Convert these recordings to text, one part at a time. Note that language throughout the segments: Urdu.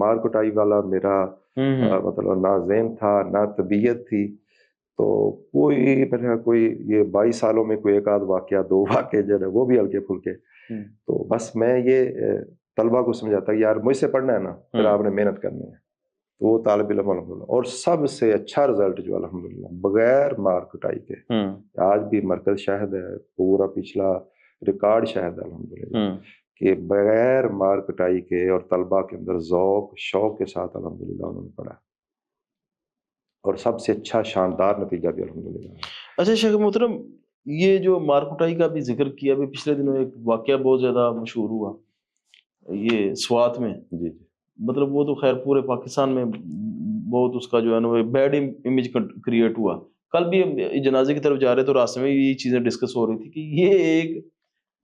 مار کٹائی والا میرا مطلب نہ ذہن تھا نہ طبیعت تھی. تو کوئی یہ 22 سالوں میں کوئی ایک آدھ واقعہ 2 واقعے جو ہے وہ بھی ہلکے پھلکے. تو بس میں یہ طلبہ کو سمجھاتا یار مجھ سے پڑھنا ہے نا پھر آپ نے محنت کرنی ہے. تو وہ طالب علم الحمدللہ اور سب سے اچھا رزلٹ جو الحمدللہ بغیر مار کٹائی کے آج بھی مرکز شاہد ہے, پورا پچھلا ریکارڈ شاہد ہے الحمدللہ کہ بغیر مار کٹائی کے اور طلبہ کے اندر ذوق شوق کے ساتھ الحمدللہ انہوں نے پڑھا اور سب سے اچھا شاندار نتیجہ بھی الحمدللہ. اچھا شیخ محترم, یہ جو مار کٹائی کا بھی ذکر کیا, ابھی پچھلے دنوں ایک واقعہ بہت زیادہ مشہور ہوا یہ سوات میں. جی مطلب وہ تو خیر پورے پاکستان میں بہت اس کا جو ہے نا بیڈ امیج کریٹ ہوا. کل بھی جنازے کی طرف جا رہے تو راستے میں یہ چیزیں ڈسکس ہو رہی تھی کہ یہ ایک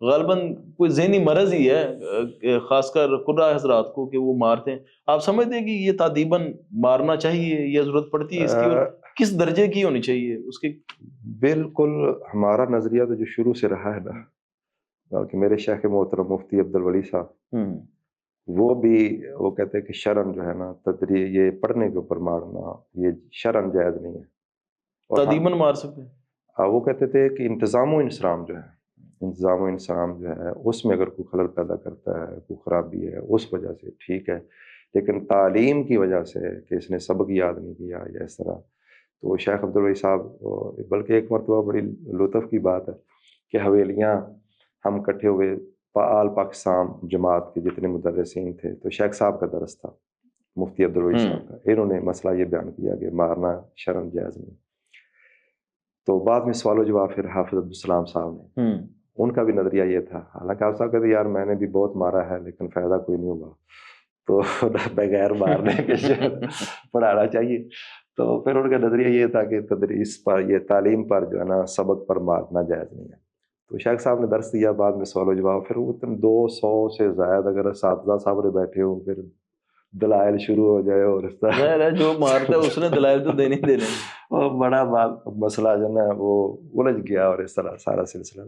غالباً کوئی ذہنی مرض ہی ہے, خاص کر قرہ حضرات کو کہ وہ مارتے ہیں. آپ سمجھتے ہیں کہ یہ تادیباً مارنا چاہیے یا ضرورت پڑتی ہے اس کی, اور کس درجے کی ہونی چاہیے اس کی؟ بالکل ہمارا نظریہ تو جو شروع سے رہا ہے نا, بلکہ میرے شیخ محترم مفتی عبدالولی صاحب وہ بھی وہ کہتے ہیں کہ شرم جو ہے نا یہ پڑھنے کے اوپر مارنا یہ شرم جائز نہیں ہے. تادیباً مار سکتے ہیں. وہ کہتے تھے کہ انتظام و انصرام جو ہے جو ہے اس میں اگر کوئی خلل پیدا کرتا ہے, کوئی خرابی ہے اس وجہ سے ٹھیک ہے, لیکن تعلیم کی وجہ سے کہ اس نے سبق یاد نہیں کیا یا اس طرح. تو شیخ عبدالولی صاحب بلکہ ایک مرتبہ بڑی لطف کی بات ہے کہ حویلیاں ہم کٹھے ہوئے آل پاکستان جماعت کے جتنے مدرسین تھے, تو شیخ صاحب کا درس تھا مفتی عبدالولی صاحب کا, انہوں نے مسئلہ یہ بیان کیا کہ مارنا شرم جائز نہیں. تو بعد میں سوال و جواب پھر حافظ عبدالسلام صاحب نے, ان کا بھی نظریہ یہ تھا, حالانکہ آپ صاحب کہتے یار میں نے بھی بہت مارا ہے لیکن فائدہ کوئی نہیں ہوگا, تو بغیر مارنے کے پڑھانا چاہیے. تو پھر ان کا نظریہ یہ تھا کہ تدریس پر یہ تعلیم پر جو ہے نا سبق پر مارنا جائز نہیں ہے. تو شیخ صاحب نے درس دیا, بعد میں سوال و جواب, پھر وہ 200 سے زائد اگر اساتذہ صاحب نے بیٹھے ہوں پھر دلائل شروع ہو جائے اور اس طرح جو مارتا ہے اس نے دلائل تو دینے دینے. وہ بڑا مسئلہ جو نا وہ الجھ گیا اور اس طرح سارا سلسلہ.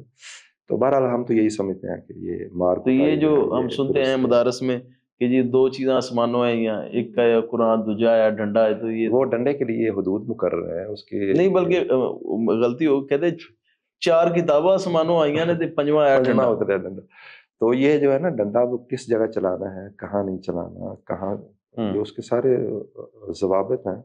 تو بہرحال ہم تو یہی سمجھتے ہیں کہ یہ مار تو یہ جو ہم سنتے ہیں مدارس میں کہ جی 2 چیزیں آسمانوں ہیں, یا ایک کا یا قرآن دوجا یا ڈنڈا ہے, تو یہ وہ ڈنڈے کے لیے حدود مقرر ہے اس کے نہیں, بلکہ غلطی ہو کہتے 4 کتابیں آسمانوں آئیاں نے تے 5واں ہوتا ہے ڈنڈا. تو یہ جو ہے نا ڈنڈا وہ کس جگہ چلانا ہے, کہاں نہیں چلانا, کہاں, یہ اس کے سارے ضوابط ہیں.